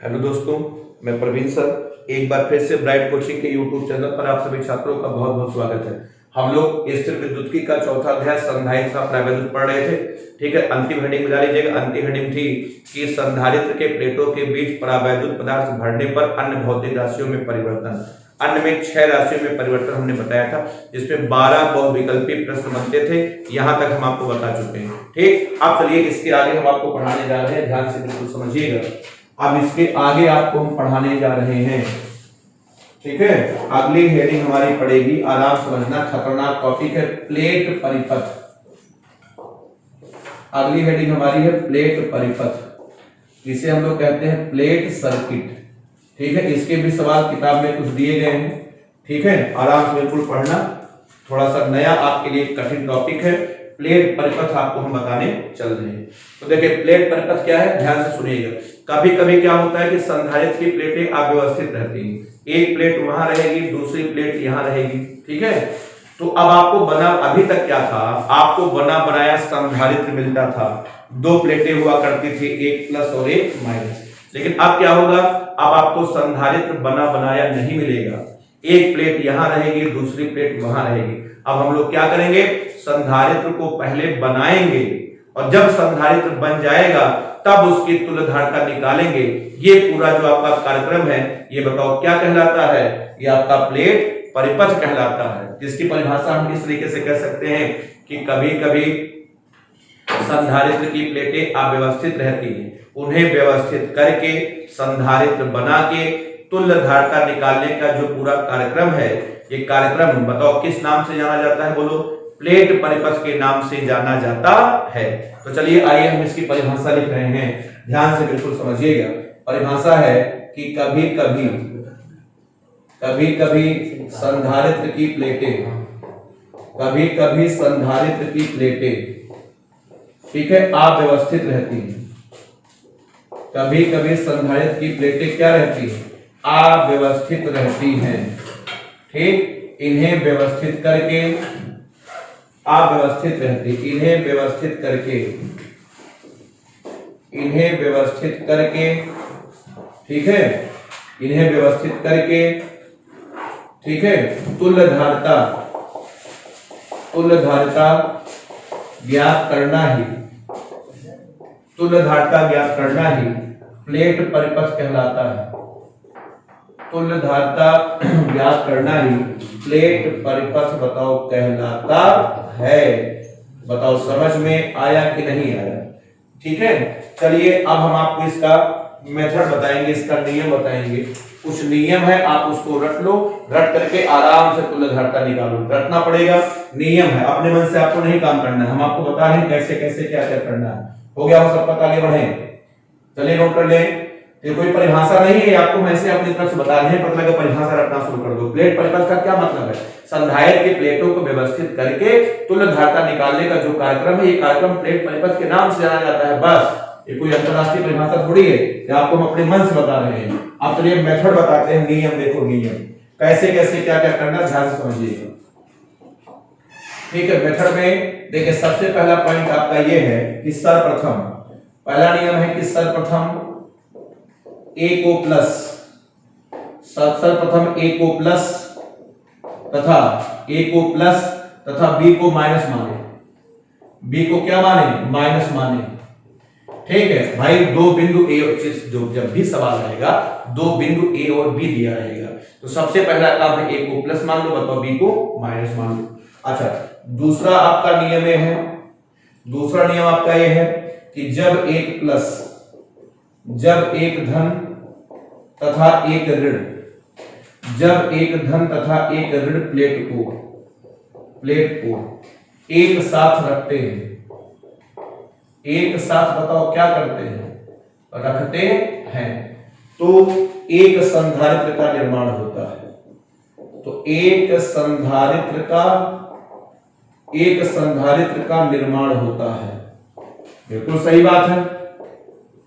Hello दोस्तों, मैं Praveen sir एक बार फिर से ब्राइट कोचिंग के यूट्यूब चैनल पर आप सभी छात्रों का बहुत बहुत स्वागत है। हम लोग स्थिर विद्युत्की का चौथा अध्याय संधारित्र प्रायविद्युत पढ़ रहे थे। ठीक है, अंतिम हेडिंग बजा लीजिएगा। अंतिम हेडिंग थी कि संधारित्र के प्लेटों के बीच परावैद्युत पदार्थ भरने पर अन्य भौतिक राशियों में परिवर्तन। अन्य में 6 राशियों में परिवर्तन हमने बताया था, जिसमें 12 बहुविकल्पी प्रश्न बनते थे। यहां तक हम आपको बता चुके हैं। ठीक, अब चलिए इसके आगे हम आपको पढ़ाने जा रहे हैं, ध्यान से बिल्कुल समझिएगा। अब इसके आगे आपको हम पढ़ाने जा रहे हैं। ठीक है, अगली हेडिंग हमारी पड़ेगी, आराम समझना, खतरनाक टॉपिक है, प्लेट परिपथ। अगली हेडिंग हमारी है प्लेट परिपथ, इसे हम लोग कहते हैं प्लेट सर्किट। ठीक है, इसके भी सवाल किताब में कुछ दिए गए हैं। ठीक है, आराम से बिल्कुल पढ़ना। थोड़ा सा नया आपके लिए कठिन टॉपिक है, प्लेट परिपथ आपको हम बताने चल रहे हैं। तो देखिए प्लेट परिपथ क्या है, ध्यान से सुनिएगा। कभी कभी क्या होता है कि संधारित्र की प्लेटें अव्यवस्थित रहती हैं। एक प्लेट वहां रहेगी, दूसरी प्लेट यहां रहेगी। ठीक है, तो अब आपको बना, अभी तक क्या था, आपको बना बनाया संधारित्र मिलता था। 2 प्लेटें हुआ करती थी, एक प्लस और एक माइनस। लेकिन अब क्या होगा, अब आपको संधारित्र बना बनाया नहीं मिलेगा। एक प्लेट यहां रहेगी, दूसरी प्लेट वहां रहेगी। अब हम लोग क्या करेंगे, संधारित्र को पहले बनाएंगे और जब संधारित्र बन जाएगा तब उसकी तुल्य धारिता निकालेंगे। ये पूरा जो आपका कार्यक्रम है, ये बताओ क्या कहलाता है, ये आपका प्लेट परिपथ कहलाता है। जिसकी परिभाषा हम इस तरीके से कह सकते हैं कि कभी कभी संधारित्र की प्लेटें अव्यवस्थित रहती हैं, उन्हें व्यवस्थित करके संधारित्र बना के तुल्य धारिता निकालने का जो पूरा कार्यक्रम है, ये कार्यक्रम बताओ किस नाम से जाना जाता है, बोलो। प्लेट परिपथ के नाम से जाना जाता है। तो चलिए आइए हम इसकी परिभाषा लिख रहे हैं, ध्यान से बिल्कुल समझिएगा। परिभाषा है कि कभी कभी संधारित्र की प्लेटें, कभी कभी संधारित्र की प्लेटें, ठीक है, अव्यवस्थित रहती हैं। कभी कभी संधारित्र की प्लेटें क्या रहती हैं, अव्यवस्थित रहती हैं। ठीक, इन्हें व्यवस्थित करके, अव्यवस्थित रहती, इन्हें व्यवस्थित करके, इन्हें व्यवस्थित करके, ठीक है, इन्हें व्यवस्थित करके, ठीक है, तुल्य धारिता ज्ञात करना ही, तुल्य धारिता ज्ञात करना ही प्लेट परिपथ कहलाता है। तुल्य धारिता ज्ञात करना ही प्लेट परिपथ बताओ कहलाता है। बताओ समझ में आया कि नहीं आया। ठीक है, चलिए अब हम आपको इसका मेथड बताएंगे, इसका नियम बताएंगे। कुछ नियम है, आप उसको रट लो, रट करके आराम से तुल्य धारिता निकालो। रटना पड़ेगा, नियम है, अपने मन से आपको नहीं काम करना है। हम आपको बता रहे हैं कैसे कैसे क्या क्या करना है। हो गया वो सब पता, आगे बढ़े। चलिए नोट कर लें, ये कोई परिभाषा नहीं है, आपको मैं ऐसे अपनी तरफ से बता रहे हैं, पता लगा परिभाषा रटना शुरू कर दो। प्लेट परिपथ का क्या मतलब है, संधारित्र की प्लेटों को व्यवस्थित करके तुल्य धारिता निकालने का जो कार्यक्रम है, ये कार्यक्रम प्लेट परिपथ के नाम से जाना जाता है। बस, ये कोई अंतरराष्ट्रीय परिभाषा थोड़ी है, ये आपको हम अपने मन से बता रहे हैं। अब चलिए मेथड बताते हैं, नियम देखो, नियम कैसे कैसे क्या क्या करना, ध्यान से समझिएगा। ठीक है, मेथड में देखिए सबसे पहला पॉइंट आपका ये है कि सर्वप्रथम, पहला नियम है कि सर्वप्रथम A को प्लस, सर्वप्रथम A को प्लस तथा A को प्लस तथा B को माइनस माने। B को क्या माने, माइनस माने। ठीक है भाई, 2 बिंदु A और जो जब भी सवाल आएगा 2 बिंदु A और B दिया रहेगा, तो सबसे पहला काम है A को प्लस मान लो, बताओ B को माइनस मान लो। अच्छा, दूसरा आपका नियम है, दूसरा नियम आपका ये है कि जब एक प्लस, जब एक धन तथा एक ऋण, जब एक धन तथा एक ऋण प्लेट को एक साथ रखते हैं, एक साथ बताओ क्या करते हैं, रखते हैं, तो एक संधारित्र का निर्माण होता है। तो एक संधारित्र का निर्माण होता है। बिल्कुल सही बात है,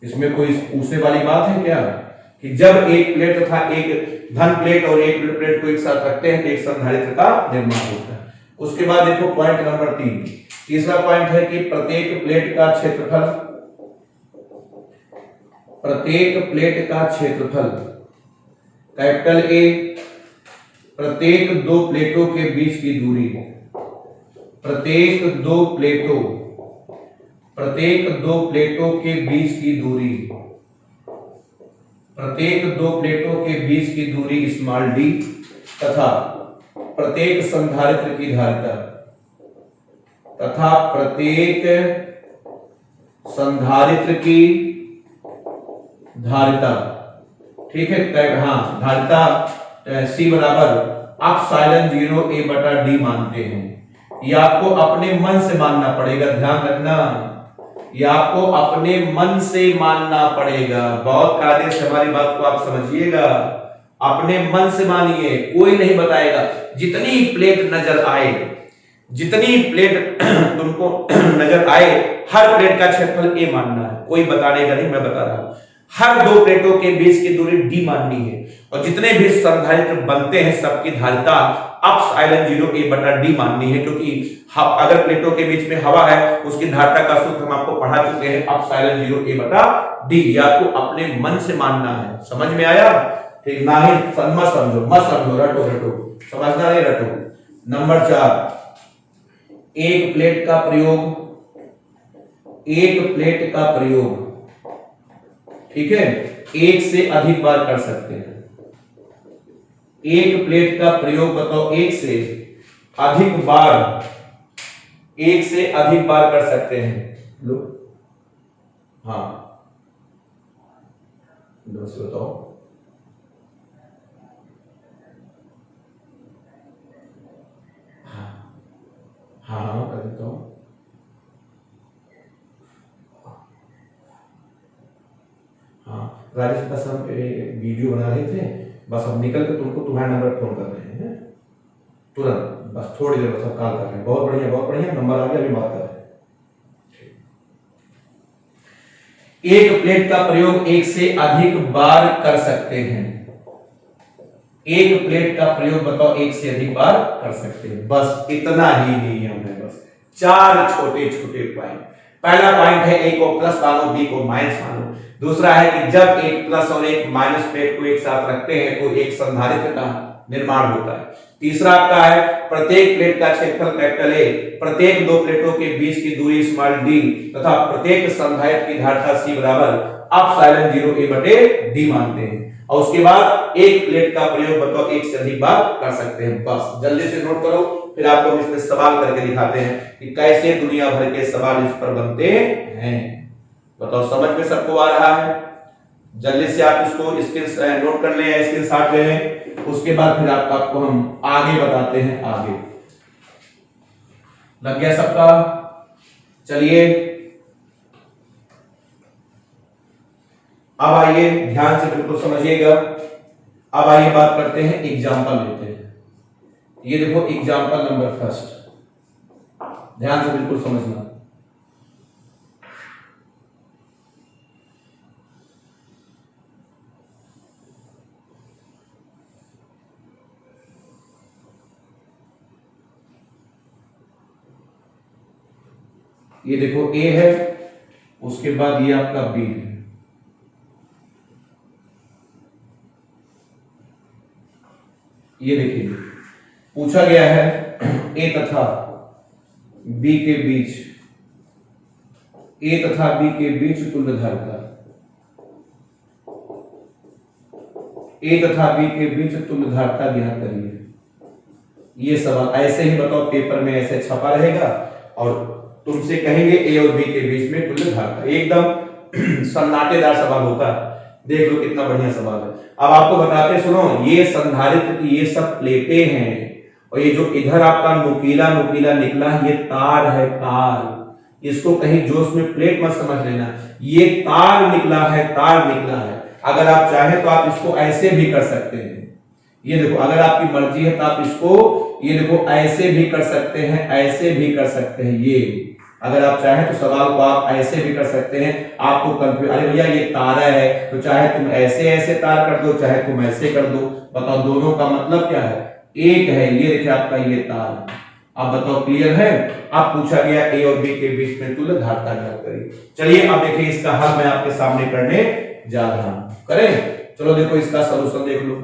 इसमें कोई पूछने वाली बात है क्या, कि जब एक प्लेट तथा एक धन प्लेट और एक ऋण प्लेट को एक साथ रखते हैं तो एक संधारित्र का निर्माण होता है। उसके बाद देखो पॉइंट नंबर 3, तीसरा पॉइंट है कि प्रत्येक प्लेट का क्षेत्रफल प्रत्येक प्लेट का क्षेत्रफल कैपिटल ए, प्रत्येक दो प्लेटों के बीच की दूरी, प्रत्येक दो प्लेटों के बीच की दूरी, प्रत्येक दो प्लेटों के बीच की दूरी स्मॉल डी तथा प्रत्येक संधारित्र की धारिता, तथा प्रत्येक संधारित्र की धारिता, ठीक है। हाँ, धारिता C बराबर एप्सिलॉन 0 A बटा D मानते हैं। ये आपको अपने मन से मानना पड़ेगा, ध्यान रखना, ये आपको अपने मन से मानना पड़ेगा। बहुत कायदे से हमारी बात को आप समझिएगा, अपने मन से मानिए, कोई नहीं बताएगा। जितनी प्लेट नजर आए, जितनी प्लेट तुमको नजर आए, हर प्लेट का क्षेत्रफल ए मानना है, कोई बताने का नहीं, मैं बता रहा हूं। हर दो प्लेटों के बीच की दूरी डी माननी है, और जितने भी संधारित्र बनते हैं सबकी धारिता एप्सिलॉन 0 A बटा डी माननी है, क्योंकि अगर प्लेटों के बीच में हवा है उसकी धारिता का सूत्र हम आपको पढ़ा चुके हैं, एप्सिलॉन 0 A बटा डी। या तो अपने मन से मानना है, समझ में आया? ठीक, ना ही मत समझो, रटो, समझना नहीं, रटो। नंबर 4, एक प्लेट का प्रयोग, ठीक है, एक से अधिक बार कर सकते हैं। एक प्लेट का प्रयोग बताओ, एक से अधिक बार कर सकते हैं। लो, हाँ, बताओ। हाँ, कर देता हूं। हाँ, राजेश बस हम वीडियो बना रहे थे, बस अब निकल के तुम्हारा नंबर फोन कर रहे हैं तुरंत, बस थोड़ी देर, बस अब कॉल कर रहे हैं। बहुत बढ़िया, नंबर आ गया, अभी बात कर रहे हैं। एक प्लेट का प्रयोग एक से अधिक बार कर सकते हैं। एक प्लेट का प्रयोग बताओ एक से अधिक बार कर सकते हैं, बस इतना ही नियम है। बस 4 छोटे पॉइंट। पहला पॉइंट है ए को प्लस मानो, बी को माइनस मानो। दूसरा है कि जब एक प्लस और एक माइनस प्लेट को एक साथ रखते हैं तो एक संधारित्र का निर्माण होता है। तीसरा आपका है प्रत्येक प्लेट का क्षेत्रफल कैपिटल ए, प्रत्येक दो प्लेटों के बीच की दूरी स्मॉल डी तथा प्रत्येक संधारित्र की धारिता C बराबर एप्सिलॉन 0 A बटे D मानते हैं। और उसके बाद एक प्लेट का प्रयोग बताओ एक से अधिक बार कर सकते हैं। बस जल्दी से नोट करो, फिर आपको हम इसमें सवाल करके दिखाते हैं कि कैसे दुनिया भर के सवाल इस पर बनते हैं। बताओ, समझ में सबको आ रहा है? जल्दी से आप इसको स्क्रीन नोट कर लें, स्क्रीनशॉट ले लें, उसके बाद फिर आपको हम आगे बताते हैं। आगे लग गया सबका? चलिए अब आइए ध्यान से बिल्कुल समझिएगा। अब आइए बात करते हैं, एग्जाम्पल लेते हैं। ये देखो एग्जाम्पल नंबर फर्स्ट, ध्यान से बिल्कुल समझना। ये देखो A है, उसके बाद ये आपका B है। ये देखिए पूछा गया है A तथा B के बीच, A तथा B के बीच तुल्य धारिता, A तथा B के बीच तुल्य धारिता ज्ञात करिए। ये सवाल ऐसे ही बताओ, पेपर में ऐसे छपा रहेगा और तुमसे कहेंगे A और B के बीच में तुल्य धारिता। एकदम सन्नाटेदार सवाल होता है, देख लो कितना बढ़िया सवाल है। अब आपको बताते सुनो, ये संधारित्र की ये सब प्लेटें हैं और ये जो इधर आपका नुकीला निकला ये तार है, तार। इसको कहीं जोश में प्लेट मत समझ लेना, ये तार निकला है। अगर आप चाहें तो आप इसको ऐसे भी कर सकते हैं। ये देखो, अगर आपकी मर्जी है तो आप इसको ये देखो ऐसे भी कर सकते हैं, ऐसे भी कर सकते हैं। ये अगर आप चाहें तो सवाल को आप ऐसे भी कर सकते हैं। आपको कंफ्यूज, अरे भैया ये तारा है तो चाहे तुम ऐसे तार कर दो, चाहे तुम ऐसे कर दो। बताओ दोनों का मतलब क्या है? एक है। ये देखिए आपका ये तार। आप बताओ क्लियर है? अब पूछा गया A और B के बीच में तुल्य धारिता ज्ञात करिए। चलिए अब देखिए इसका हल मैं आपके सामने करने जा रहा हूं। करें, चलो देखो इसका सॉल्यूशन देख लो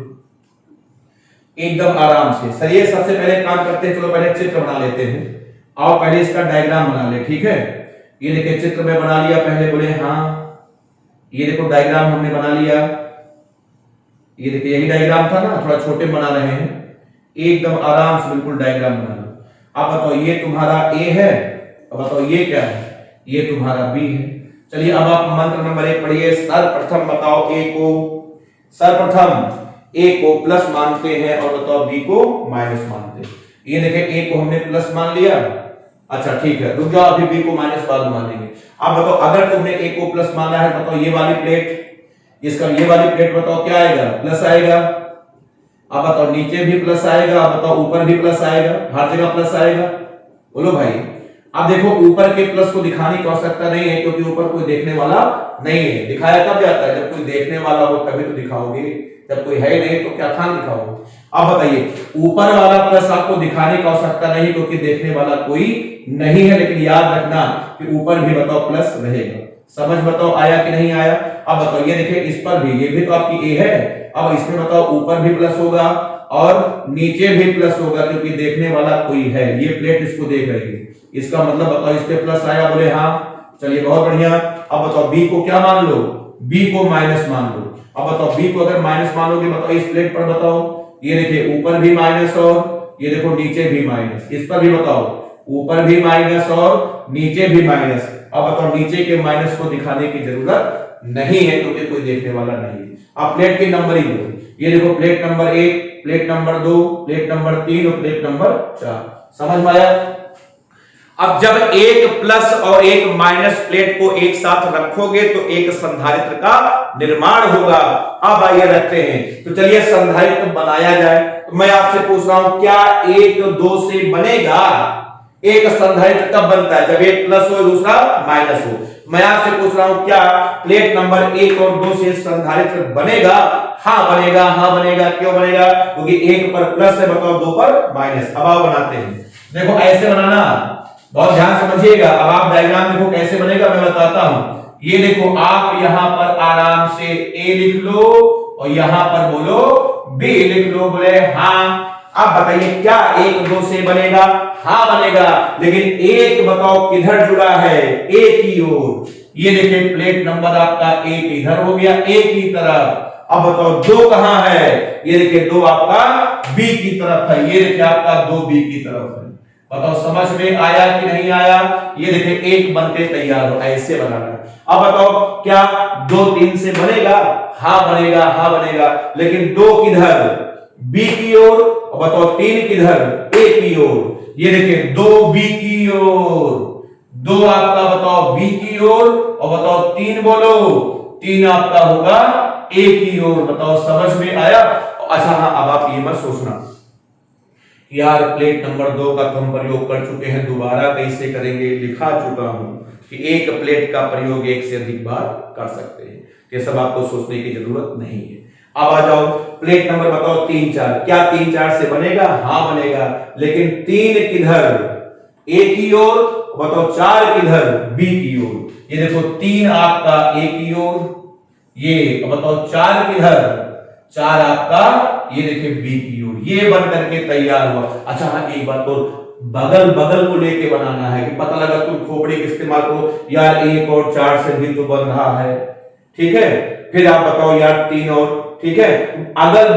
एकदम आराम से। चलिए सबसे पहले काम करते हैं, चलो पहले चित्र बना लेते हैं। आओ पहले इसका डायग्राम बना ले, ठीक है। ये देखिए चित्र में बना लिया, पहले बोले हाँ। ये देखो डायग्राम हमने बना लिया, ये देखिए यही डायग्राम था ना, थोड़ा छोटे बना रहे हैं, एकदम आराम से बिल्कुल डायग्राम बना लो। अब बताओ ये तुम्हारा ए है, अब बताओ ये क्या है, ये तुम्हारा बी है। चलिए अब आप मंत्र नंबर 1 पढ़िए। सर्वप्रथम बताओ ए को, सर्वप्रथम ए को प्लस मानते हैं और बताओ बी को माइनस मानते हैं। ये देखिए ए को हमने प्लस मान लिया, अच्छा ठीक है, रुक जाओ, अभी बी को माइनस बाद में मानेंगे। अब बताओ अगर तुमने ए को प्लस माना है, बताओ ये वाली प्लेट, इसका ये वाली प्लेट बताओ क्या आएगा, प्लस आएगा। अब बताओ नीचे भी प्लस आएगा, अब बताओ ऊपर भी प्लस आएगा, हर जगह प्लस आएगा। बोलो भाई। अब देखो ऊपर के प्लस को दिखाने की आवश्यकता नहीं है, क्योंकि ऊपर कोई देखने वाला नहीं है। दिखाया कब जाता है, जब कोई देखने वाला हो तभी तो दिखाओगे, जब कोई है नहीं तो क्या खान दिखाओगे। अब बताइए ऊपर वाला प्लस आपको दिखाने की आवश्यकता नहीं, क्योंकि देखने वाला कोई नहीं है। लेकिन याद रखना कि ऊपर भी बताओ प्लस रहेगा। समझ बताओ आया कि नहीं आया। अब बताओ ये देखिए इस पर भी, ये भी तो आपकी ए है, अब इसमें बताओ ऊपर भी प्लस होगा और नीचे भी प्लस होगा, क्योंकि देखने वाला कोई है। ये प्लेट इसको देख रही है, इसका मतलब बताओ इस पे प्लस आया, बोले हाँ। चलिए बहुत बढ़िया। अब बताओ बी को क्या मान लो, बी को माइनस मान लो। अब बताओ बी को अगर माइनस मानोगे, बताओ इस प्लेट पर बताओ, ये देखिए ऊपर भी माइनस और ये देखो नीचे भी माइनस। इस पर भी बताओ ऊपर भी माइनस और नीचे भी माइनस। अब बताओ नीचे के माइनस को दिखाने की जरूरत नहीं है, क्योंकि कोई देखने वाला नहीं है। अब प्लेट की नंबरिंग दो, ये देखो plate number 1, plate number 2, plate number 3 और प्लेट नंबर 4। समझ में आया। अब जब एक प्लस और एक माइनस प्लेट को एक साथ रखोगे तो एक संधारित्र का निर्माण होगा। अब आइए रखते हैं, तो चलिए संधारित्र बनाया जाए। तो मैं आपसे पूछ रहा हूं क्या 1 2 से बनेगा? एक संधारित्र कब बनता है? जब एक प्लस हो दूसरा माइनस हो। मैं आपसे पूछ रहा हूं क्या प्लेट नंबर 1 और 2 से संधारित्र बनेगा? हाँ बनेगा, हाँ बनेगा। क्यों बनेगा? क्योंकि 1 पर प्लस है, बताओ 2 पर माइनस। अब आप बनाते हैं, देखो ऐसे बनाना, बहुत ध्यान समझिएगा। अब आप डायग्राम देखो कैसे बनेगा, मैं बताता हूं। ये देखो आप यहां पर आराम से ए लिख लो और यहां पर बोलो बी लिख लो, बोले हाँ। अब बताइए क्या 1 2 से बनेगा? हाँ बनेगा, लेकिन एक बताओ किधर जुड़ा है? ए की ओर। ये देखिए प्लेट नंबर आपका 1 इधर हो गया ए की तरफ। अब बताओ 2 कहां है? ये देखिए 2 आपका बी की तरफ है, ये देखिए आपका 2 बी की तरफ है। बताओ समझ में आया कि नहीं आया? ये देखिए 1 बनके तैयार हो, ऐसे बनाना। अब बताओ क्या 2 3 से बनेगा? हाँ बनेगा, हाँ बनेगा, लेकिन 2 किधर? बी की ओर। बताओ 3 किधर? ए की ओर। ये देखिए 2 बी की ओर, 2 आपका बताओ बी की ओर, और बताओ 3 बोलो, 3 आपका होगा ए की ओर। बताओ समझ में आया? अच्छा हाँ, अब आप ये मत सोचना यार प्लेट नंबर 2 का तो हम प्रयोग कर चुके हैं, दोबारा कैसे करेंगे? लिखा चुका हूं कि एक प्लेट का प्रयोग 1 से अधिक बार कर सकते हैं। ये सब आपको सोचने की जरूरत नहीं है। अब आ जाओ प्लेट नंबर बताओ 3 4। क्या 3 4 से बनेगा? हाँ बनेगा, लेकिन 3 किधर? ए की ओर। बताओ 4 किधर? बी की ओर। ये देखो 3 आपका ए की ओर, ये बताओ 4 किधर? 4 आपका ये देखिए बी की ओर। ये बन करके तैयार हुआ। अच्छा हाँ एक बात तो, बगल बगल को लेके बनाना है कि पता लगा तुम खोपड़ी का इस्तेमाल करो, यार 1 और 4 से भी तो बन रहा है, ठीक है। फिर आप बताओ यार 3 और, ठीक है। अगल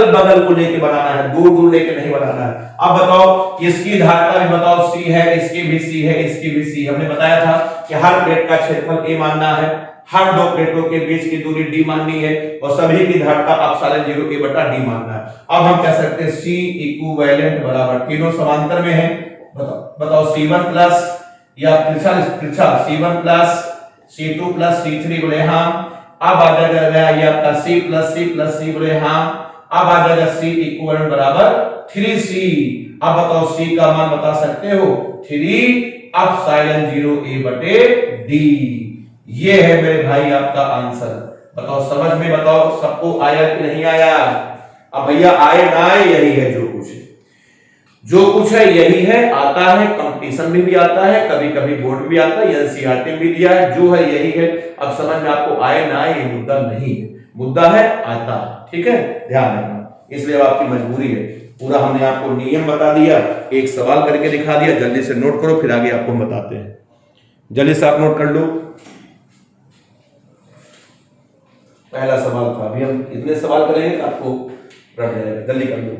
बगल को लेके बनाना है, दूर दूर लेके नहीं बनाना है। अब बताओ इसकी धारता भी बताओ सी है, इसकी भी सी है, इसकी भी सी। हमने बताया था कि हर प्लेट का क्षेत्रफल ए मानना है, हर 2 प्लेटों के बीच की दूरी डी माननी है, और सभी की धारता एप्सिलॉन 0 a बटा डी मानना है। अब हम कह सकते हैं सी इक्विवेलेंट बराबर, तीनों समांतर में है। बताओ C1 प्लस या तिरछा C1 plus C2 plus C3, बोले हाँ। अब आ जाएगा ये आपका C प्लस C, बोले हाँ। अब आ जाएगा C इक्विवेलेंट बराबर 3C। अब बताओ C का मान बता सकते हो 3 एप्सिलॉन 0 a बटे d। ये है मेरे भाई आपका आंसर। बताओ समझ में, बताओ सबको आया कि नहीं आया? अब भैया आए ना आए यही है जो कुछ है। जो कुछ है यही है, आता है, कंपटीशन में भी आता है, कभी कभी बोर्ड में भी आता है, एनसीईआरटी में भी दिया है, जो है यही है। अब समझ में आपको आए ना आए ये मुद्दा नहीं है, मुद्दा है आता है, ठीक है, ध्यान रखना। इसलिए अब आपकी मजबूरी है, पूरा हमने आपको नियम बता दिया, एक सवाल करके दिखा दिया, जल्दी से नोट करो, फिर आगे आपको बताते हैं। जल्दी से आप नोट कर लो। पहला सवाल था, अभी हम इतने सवाल करेंगे तो आपको रट जाएगा, जल्दी कर लो,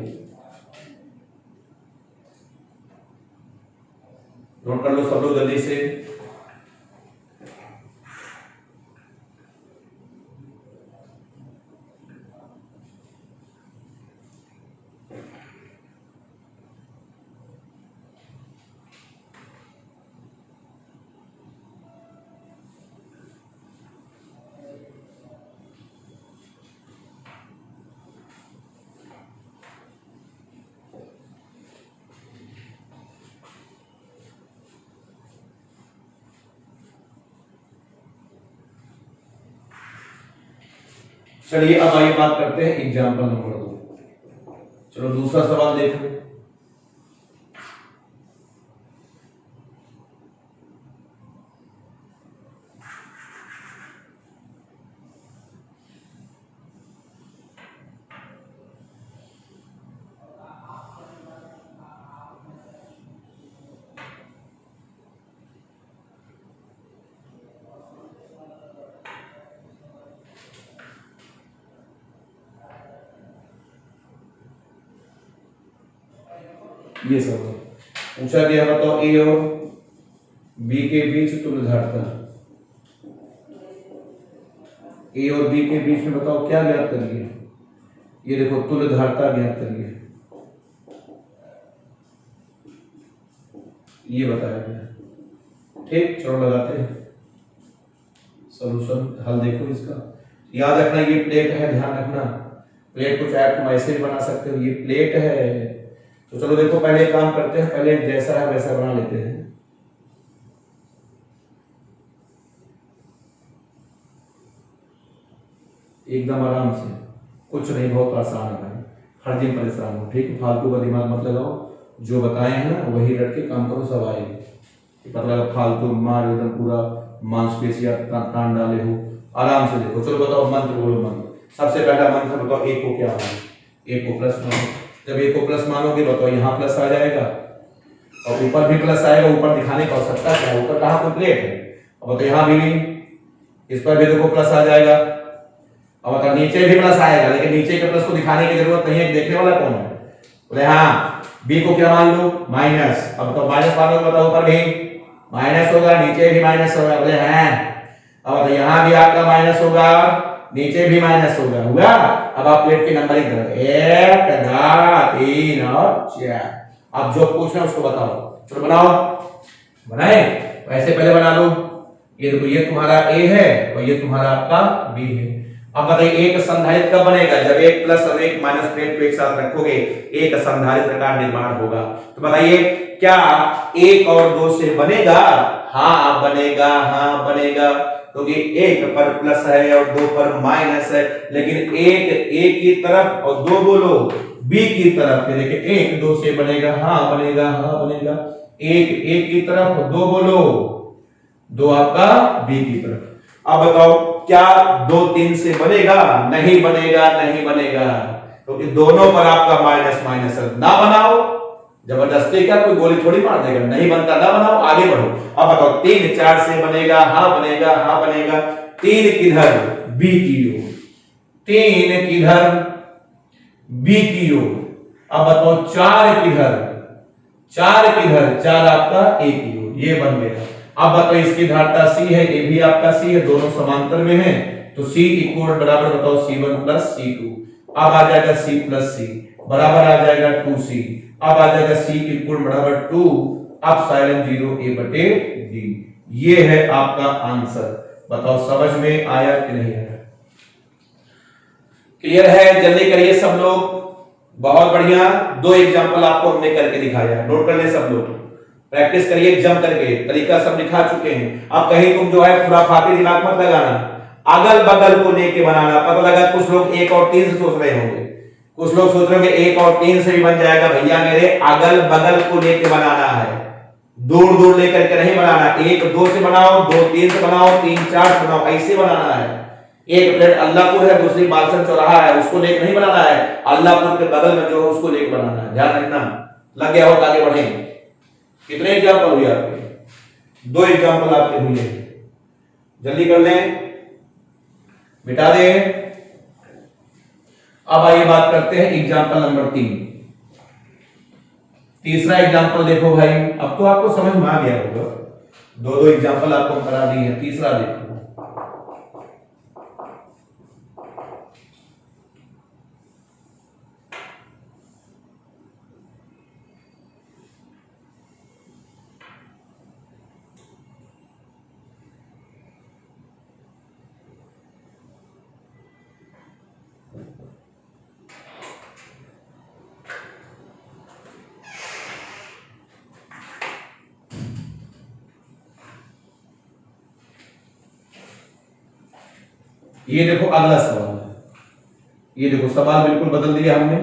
नोट कर लो सब लोग जल्दी से। चलिए अब आइए बात करते हैं एग्जाम्पल नंबर 2। चलो दूसरा सवाल देखो। ये सब पूछा गया, बताओ ए और बी के बीच तुल्यधारता, ए और बी के बीच में बताओ क्या ज्ञात करिए। ये देखो तुल्यधारता ज्ञात करिए, ये बताया गया। ठीक, चलो लगाते हैं सॉल्यूशन, हल देखो इसका। याद रखना ये प्लेट है, ध्यान रखना, प्लेट को चाहे तुम ऐसे भी बना सकते हो, ये प्लेट है। तो चलो देखो पहले काम करते हैं, पहले जैसा है वैसा बना लेते हैं। एकदम आराम से, कुछ नहीं, बहुत आसान है भाई, हर दिन परेशान हो, ठीक है, फालतू का दिमाग मत लगाओ, जो बताए हैं ना वही रट के काम करो, सब आएगी। पता लगा फालतू मार एकदम पूरा मांसपेशियां तान डाले हो, आराम से देखो। चलो बताओ मंत्र बोलो, मंत्र। सबसे पहला मंत्र बताओ, एक को क्या मानो, एक को प्लस मानो। जब एक को प्लस मानोगे बताओ यहाँ प्लस आ जाएगा और ऊपर भी प्लस आएगा, ऊपर दिखाने की आवश्यकता क्या है, ऊपर कहाँ कोई प्लेट है, अब तो यहाँ भी इस पर भी देखो प्लस आ जाएगा, अब बताओ नीचे भी प्लस आएगा, लेकिन नीचे के प्लस को दिखाने की जरूरत नहीं है, देखने वाला कौन है। बोले हाँ, बी को क्या मान लो, माइनस। अब तो माइनस मानोगे बताओ ऊपर भी माइनस होगा, नीचे भी माइनस होगा। बोले हैं, अब तो यहाँ भी आपका माइनस होगा, नीचे भी माइनस होगा, हुआ। अब आप प्लेट की नंबरिंग करो, 1 2 3 और 4। अब जो पूछना उसको बताओ, चलो बनाओ, बनाए वैसे पहले बना लो। ये देखो ये तुम्हारा ए है और ये तुम्हारा आपका बी है। अब बताइए एक संधारित्र कब बनेगा, जब एक प्लस और एक माइनस प्लेट को एक साथ रखोगे, एक संधारित्र का निर्माण होगा। तो बताइए क्या 1 और 2 से बनेगा? हाँ बनेगा, हाँ बनेगा, क्योंकि एक पर प्लस है और 2 पर माइनस है। लेकिन एक ए की तरफ और 2 बोलो बी की तरफ, देखिए 1 2 से बनेगा, हाँ बनेगा, हाँ बनेगा। एक ए की तरफ, 2 बोलो 2 आपका बी की तरफ। अब बताओ क्या 2 3 से बनेगा? नहीं बनेगा, नहीं बनेगा, क्योंकि दोनों पर आपका माइनस माइनस है। ना बनाओ, जबरदस्ती क्या कोई गोली थोड़ी मार देगा, नहीं बनता ना बनाओ, आगे बढ़ो। अब बताओ 3 4 से बनेगा? हाँ बनेगा, हाँ बनेगा। 3 किधर? बी की ओर। 3 किधर? बी की ओर। अब बताओ 4 किधर? 4 किधर? 4 आपका ए की ओर, ये बन गया। अब बताओ इसकी धारता C है, ये भी आपका C है, दोनों समांतर में हैं, तो C इक्वल बराबर बताओ C1 प्लस C2। अब आ जाएगा C प्लस C बराबर आ जाएगा 2C। अब आ जाएगा C इक्वल बराबर 2 एप्सिलॉन 0 A बटे D। ये है आपका आंसर। बताओ समझ में आया कि नहीं आया? क्लियर है? जल्दी करिए सब लोग, बहुत बढ़िया। 2 एग्जांपल आपको हमने करके दिखाया, नोट कर ले सब लोग, प्रैक्टिस करिए जम करके, तरीका सब दिखा चुके हैं। अब कहीं तुम जो है खुराफाती दिमाग मत लगाना, अगल बगल को लेके बनाना। पता लगा कुछ लोग 1 और 3 से सोच रहे होंगे, कुछ लोग सोच रहे हो कि 1 और 3 से भी बन जाएगा। भैया मेरे अगल बगल को लेके बनाना है, दूर दूर लेकर के नहीं बनाना। 1 2 से बनाओ, 2 3 से बनाओ, 3 4 से बनाओ, ऐसे बनाना है। एक प्लेट अल्लाहपुर है, दूसरी बालसन चौराहा है, उसको लेकर नहीं बनाना है। अल्लाहपुर के बगल में जो है उसको लेकर बनाना है। ध्यान रखना, लग गया हो तो आगे बढ़ेंगे। कितने एग्जाम्पल हुए आपके? 2 एग्जाम्पल आपके हुए, जल्दी कर लें, मिटा दें। अब आइए बात करते हैं एग्जाम्पल नंबर 3। तीसरा एग्जाम्पल देखो भाई, अब तो आपको समझ में आ गया होगा, 2 एग्जाम्पल आपको करा दी है। तीसरा देखो, ये देखो अगला सवाल है। ये देखो सवाल बिल्कुल बदल दिया हमने।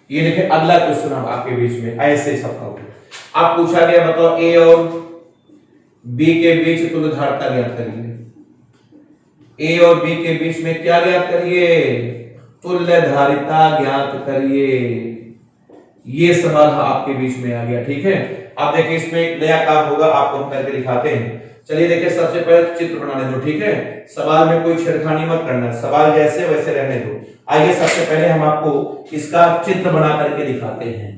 ये देखिए अगला क्वेश्चन आपके बीच में ऐसे छपा हुआ। आप पूछा गया बताओ ए और बी के बीच तुल्यधारिता ज्ञात करिए। ए और बी के बीच में क्या ज्ञात करिए? तुल्यधारिता ज्ञात करिए। ये सवाल आपके बीच में आ गया, ठीक है। अब देखिए इसमें एक नया काम होगा, आपको हम करके दिखाते हैं। चलिए देखिए, सबसे पहले चित्र बनाने दो, ठीक है। सवाल में कोई छेड़खानी मत करना, सवाल जैसे वैसे रहने दो। आइए सबसे पहले हम आपको इसका चित्र बना करके दिखाते हैं,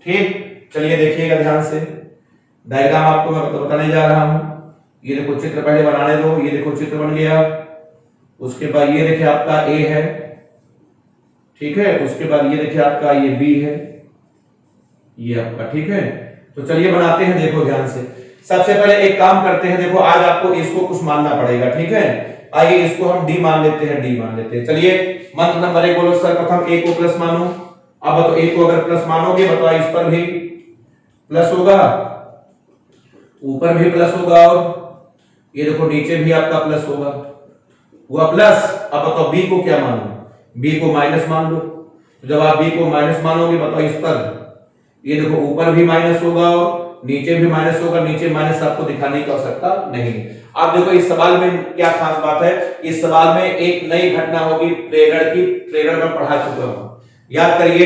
ठीक। चलिए देखिएगा ध्यान से, डायग्राम आपको मैं बताने जा रहा हूं। ये देखो चित्र पहले बनाने दो। ये देखो चित्र बन गया। उसके बाद ये देखिए आपका ए है, ठीक है। उसके बाद ये देखिए आपका ये बी है, ये आपका, ठीक है। तो चलिए बनाते हैं, देखो ध्यान से। सबसे पहले एक काम करते हैं, देखो आज आपको इसको कुछ मानना पड़ेगा, ठीक है। आइए इसको हम डी मान लेते हैं, डी मान लेते हैं। चलिए मंत्र नंबर 1 बोलो। सर्वप्रथम ए को प्लस मानो। अब तो ए को अगर प्लस मानोगे बताओ, इस पर भी प्लस होगा, ऊपर भी प्लस होगा, और ये देखो नीचे भी आपका प्लस होगा, हुआ प्लस। अब बताओ बी को क्या मानो? बी को माइनस मान लो। तो जब आप बी को माइनस मानोगे बताओ, इस पर ये देखो ऊपर भी माइनस होगा और नीचे भी माइनस होगा। नीचे माइनस आपको दिखाने की आवश्यकता नहीं। अब देखो इस सवाल में क्या खास बात है, इस सवाल में एक नई घटना होगी प्रेरण की। प्रेरण में पढ़ा चुका हूं, याद करिए।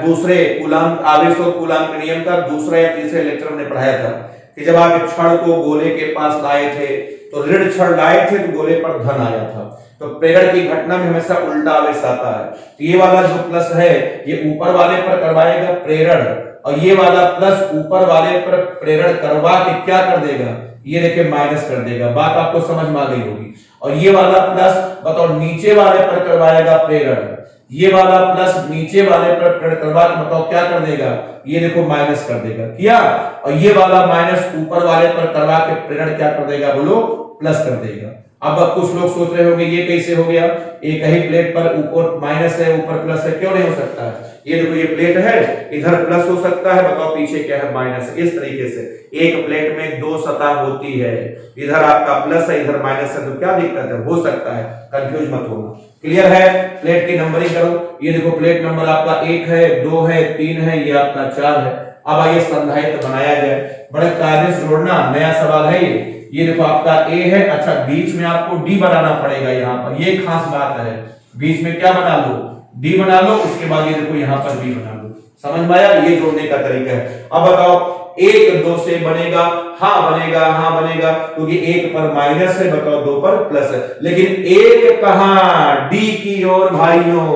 दूसरे कूलाम आवेश और कूलाम के नियम का दूसरा या तीसरे लेक्चर में पढ़ाया था कि जब आप क्षण को गोले के पास लाए थे तो ऋण क्षण लाए थे तो गोले पर धन आया था। तो प्रेरण की घटना में हमेशा उल्टा आवेश आता है। तो ये वाला जो प्लस है ये ऊपर वाले पर करवाएगा प्रेरण, और ये वाला प्लस ऊपर वाले पर प्रेरण करवा के क्या कर देगा? ये देखिए माइनस कर देगा। बात आपको समझ में आ गई होगी। और ये वाला प्लस बताओ नीचे वाले पर करवाएगा प्रेरण, ये वाला प्लस नीचे वाले पर प्रेरण करवा के बताओ क्या कर देगा? ये देखो माइनस कर देगा, किया। और ये वाला माइनस ऊपर वाले पर करवा के प्रेरण क्या कर देगा? बोलो, प्लस कर देगा। अब कुछ लोग सोच रहे होंगे ये कैसे हो गया? एक ही प्लेट पर ऊपर माइनस है ऊपर प्लस है, क्यों नहीं हो सकता है? ये देखो ये प्लेट है, इधर प्लस हो सकता है, बताओ पीछे क्या है? माइनस। इस तरीके से एक प्लेट में 2 सतह होती है, इधर आपका प्लस है इधर माइनस है, तो क्या दिक्कत है? हो सकता है, कंफ्यूज मत होना। क्लियर है? प्लेट की नंबरिंग करो। ये देखो प्लेट नंबर आपका 1 है, 2 है, 3 है, ये आपका 4 है। अब आइए संधारित्र बनाया जाए। बड़े कायदे से जोड़ना, नया सवाल है ये। ये देखो आपका ए है, अच्छा बीच में आपको डी बनाना पड़ेगा। यहाँ पर ये खास बात है, बीच में क्या बना लो? डी बना लो। उसके बाद ये देखो यहाँ पर बी बना लो। समझ में आया? ये जोड़ने का तरीका है। अब बताओ 1 2 से बनेगा? हाँ बनेगा, हाँ बनेगा, क्योंकि 1 पर माइनस है, बताओ 2 पर प्लस है। लेकिन 1 कहां? डी की ओर भाइयों,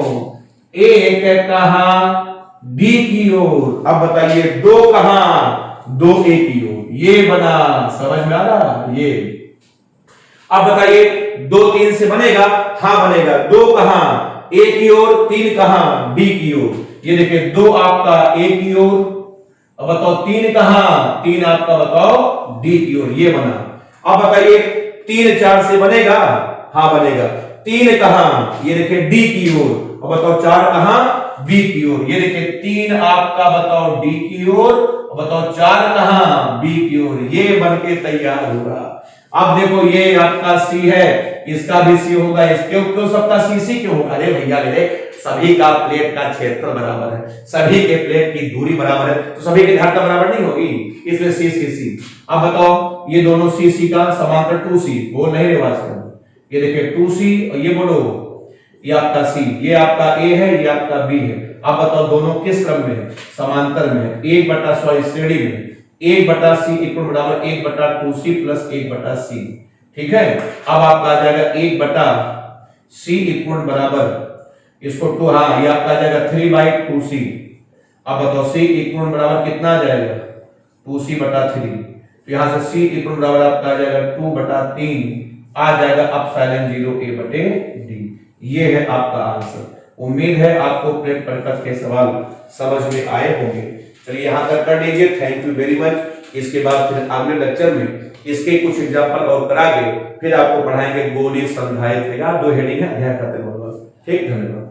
1 कहां? डी की ओर। अब बताइए 2 कहां? 2 ए की ओर। ये बना, समझ में आ रहा? ये अब बताइए 2 3 से बनेगा? हाँ बनेगा। 2 कहां? ए की ओर, 3 कहां? बी की ओर। ये देखिए 2 आपका ए की ओर, अब बताओ 3 कहां? 3 आपका बताओ डी की ओर। ये बना। अब बताइए 3 4 से बनेगा? हाँ बनेगा। 3 कहां? ये देखिए डी की ओर, अब बताओ 4 कहां? बी की ओर। ये देखिए 3 आपका बताओ डी की ओर, बताओ 4 कहां? बी की ओर। ये बनके तैयार होगा। अब देखो ये आपका सी है, इसका भी सी होगा। इसके क्यों सबका सी सी क्यों होगा? अरे भैया मेरे सभी का प्लेट का क्षेत्रफल बराबर है, सभी के प्लेट की दूरी बराबर है, तो सभी के घात बराबर नहीं होगी, इसलिए सी सी सी। अब बताओ ये दोनों सी सी का समांतर 2c, बोल नहीं रहे वास्तव, ये देखिए 2c और ये बोलो ये आपका c, ये आपका a है, ये आपका b है। अब बताओ दोनों किस क्रम में है, समांतर में है, श्रेणी में 1/c इक्वल बराबर 1/2c प्लस 1/c। ठीक है, अब आपका आ जाएगा 1/c इक्वल बराबर इसको 2, हाँ ये आपका आ जाएगा 3/2c। अब बताओ c इक्वल बराबर कितना आ जाएगा 2c/3, तो यहां से c इक्वल बराबर आपका आ जाएगा 2/3 आ जाएगा एप्सिलॉन 0 a/d। ये है आपका आंसर। उम्मीद है आपको प्लेट परिपथ के सवाल समझ में आए होंगे। चलिए यहां तक कर लीजिए, थैंक यू वेरी मच। इसके बाद फिर अगले लेक्चर में इसके कुछ एग्जांपल और करा के फिर आपको पढ़ाएंगे गोलीय संधारित्र, या 2 हेडिंग है, अध्याय खत्म होगा। ठीक, धन्यवाद।